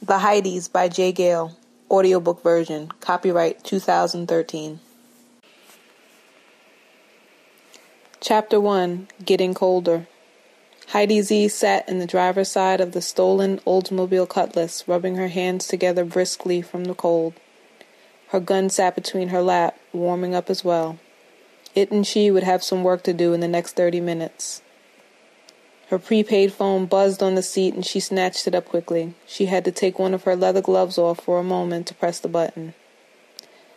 The Heidis by Gail. Audiobook version. Copyright 2013. Chapter 1. Getting Colder. Heidi sat in the driver's side of the stolen Oldsmobile Cutlass, rubbing her hands together briskly from the cold. Her gun sat between her lap, warming up as well. It and she would have some work to do in the next 30 minutes. Her prepaid phone buzzed on the seat and she snatched it up quickly. She had to take one of her leather gloves off for a moment to press the button.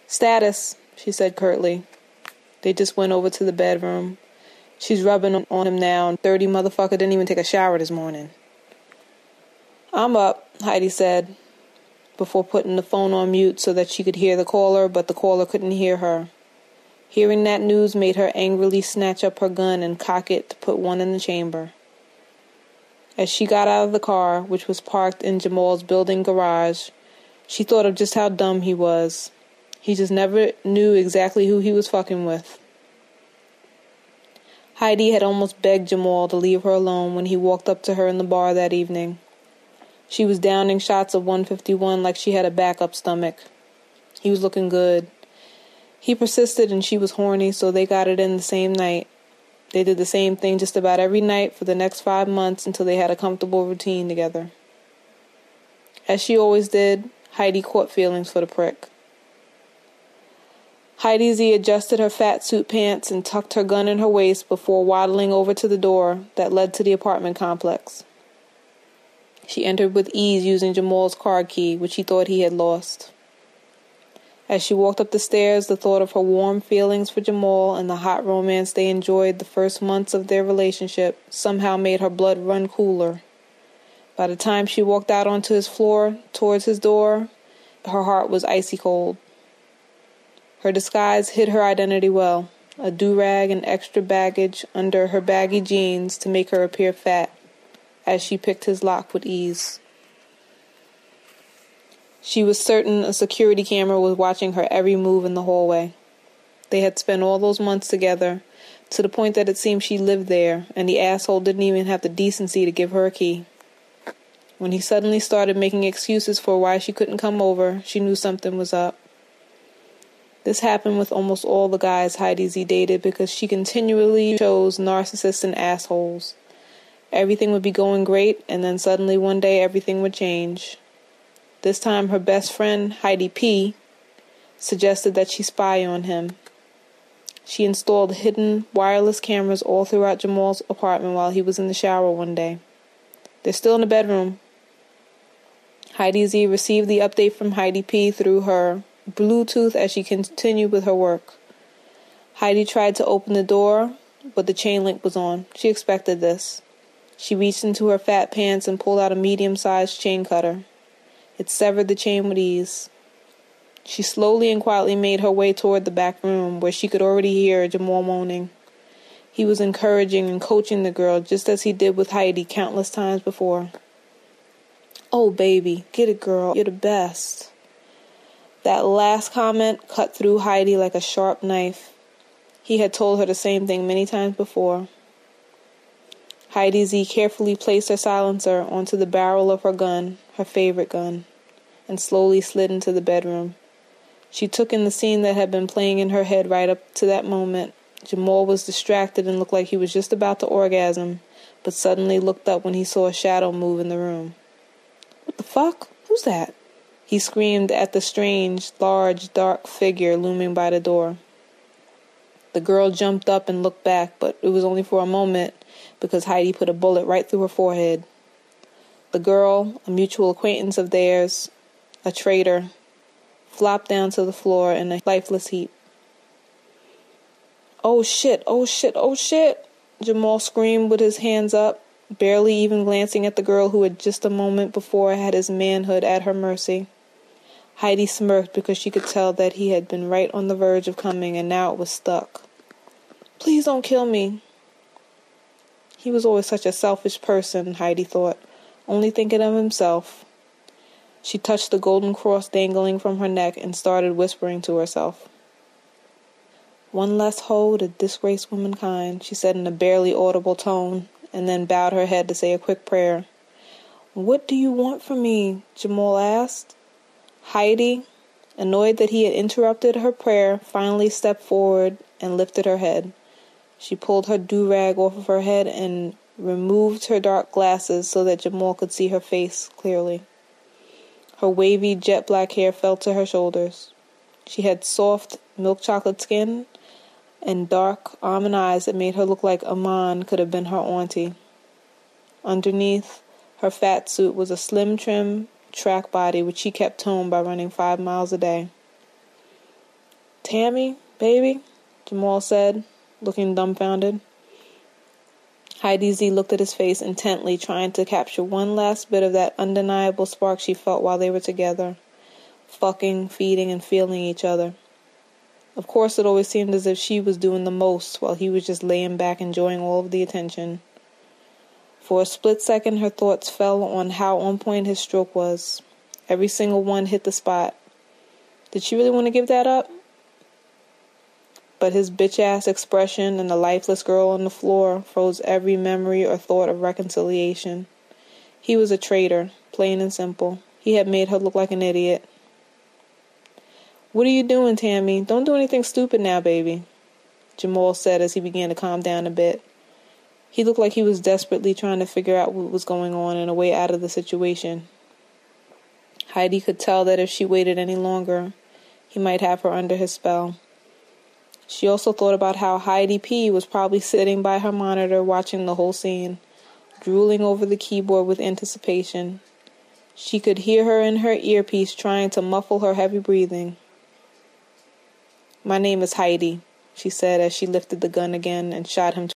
"Status," she said curtly. They just went over to the bedroom. She's rubbing on him now, and 30 motherfucker didn't even take a shower this morning. "I'm up," Heidi said, before putting the phone on mute so that she could hear the caller, but the caller couldn't hear her. Hearing that news made her angrily snatch up her gun and cock it to put one in the chamber. As she got out of the car, which was parked in Jamal's building garage, she thought of just how dumb he was. He just never knew exactly who he was fucking with. Heidi had almost begged Jamal to leave her alone when he walked up to her in the bar that evening. She was downing shots of 151 like she had a backup stomach. He was looking good. He persisted and she was horny, so they got it in the same night. They did the same thing just about every night for the next 5 months until they had a comfortable routine together. As she always did, Heidi caught feelings for the prick. Heidi adjusted her fat suit pants and tucked her gun in her waist before waddling over to the door that led to the apartment complex. She entered with ease using Jamal's car key, which he thought he had lost. As she walked up the stairs, the thought of her warm feelings for Jamal and the hot romance they enjoyed the first months of their relationship somehow made her blood run cooler. By the time she walked out onto his floor towards his door, her heart was icy cold. Her disguise hid her identity well, a do-rag and extra baggage under her baggy jeans to make her appear fat, as she picked his lock with ease. She was certain a security camera was watching her every move in the hallway. They had spent all those months together, to the point that it seemed she lived there, and the asshole didn't even have the decency to give her a key. When he suddenly started making excuses for why she couldn't come over, she knew something was up. This happened with almost all the guys Heidi dated because she continually chose narcissists and assholes. Everything would be going great, and then suddenly one day everything would change. This time her best friend, Heidi P., suggested that she spy on him. She installed hidden wireless cameras all throughout Jamal's apartment while he was in the shower one day. "They're still in the bedroom." Heidi received the update from Heidi P. through her Bluetooth as she continued with her work. Heidi tried to open the door, but the chain link was on. She expected this. She reached into her fat pants and pulled out a medium-sized chain cutter. It severed the chain with ease. She slowly and quietly made her way toward the back room, where she could already hear Jamal moaning. He was encouraging and coaching the girl, just as he did with Heidi countless times before. "Oh, baby, get it, girl. You're the best." That last comment cut through Heidi like a sharp knife. He had told her the same thing many times before. Heidi carefully placed her silencer onto the barrel of her gun, her favorite gun, and slowly slid into the bedroom. She took in the scene that had been playing in her head right up to that moment. Jamal was distracted and looked like he was just about to orgasm, but suddenly looked up when he saw a shadow move in the room. "What the fuck? Who's that?" he screamed at the strange, large, dark figure looming by the door. The girl jumped up and looked back, but it was only for a moment, because Heidi put a bullet right through her forehead. The girl, a mutual acquaintance of theirs, a traitor, flopped down to the floor in a lifeless heap. "Oh shit, oh shit, oh shit!" Jamal screamed with his hands up, barely even glancing at the girl who had just a moment before had his manhood at her mercy. Heidi smirked because she could tell that he had been right on the verge of coming, and now it was stuck. "Please don't kill me." He was always such a selfish person, Heidi thought, only thinking of himself. She touched the golden cross dangling from her neck and started whispering to herself. "One less hoe to disgrace womankind," she said in a barely audible tone, and then bowed her head to say a quick prayer. "What do you want from me?" Jamal asked. Heidi, annoyed that he had interrupted her prayer, finally stepped forward and lifted her head. She pulled her do-rag off of her head and removed her dark glasses so that Jamal could see her face clearly. Her wavy, jet-black hair fell to her shoulders. She had soft, milk chocolate skin and dark, almond eyes that made her look like Aman could have been her auntie. Underneath her fat suit was a slim, trim track body which she kept toned by running 5 miles a day. "Tammy, baby," Jamal said, looking dumbfounded. Heidis looked at his face intently, trying to capture one last bit of that undeniable spark she felt while they were together, fucking, feeding, and feeling each other. Of course, it always seemed as if she was doing the most while he was just laying back enjoying all of the attention. For a split second, her thoughts fell on how on point his stroke was. Every single one hit the spot. Did she really want to give that up? But his bitch-ass expression and the lifeless girl on the floor froze every memory or thought of reconciliation. He was a traitor, plain and simple. He had made her look like an idiot. "What are you doing, Tammy? Don't do anything stupid now, baby," Jamal said as he began to calm down a bit. He looked like he was desperately trying to figure out what was going on and a way out of the situation. Heidi could tell that if she waited any longer, he might have her under his spell. She also thought about how Heidi P. was probably sitting by her monitor watching the whole scene, drooling over the keyboard with anticipation. She could hear her in her earpiece trying to muffle her heavy breathing. "My name is Heidi," she said as she lifted the gun again and shot him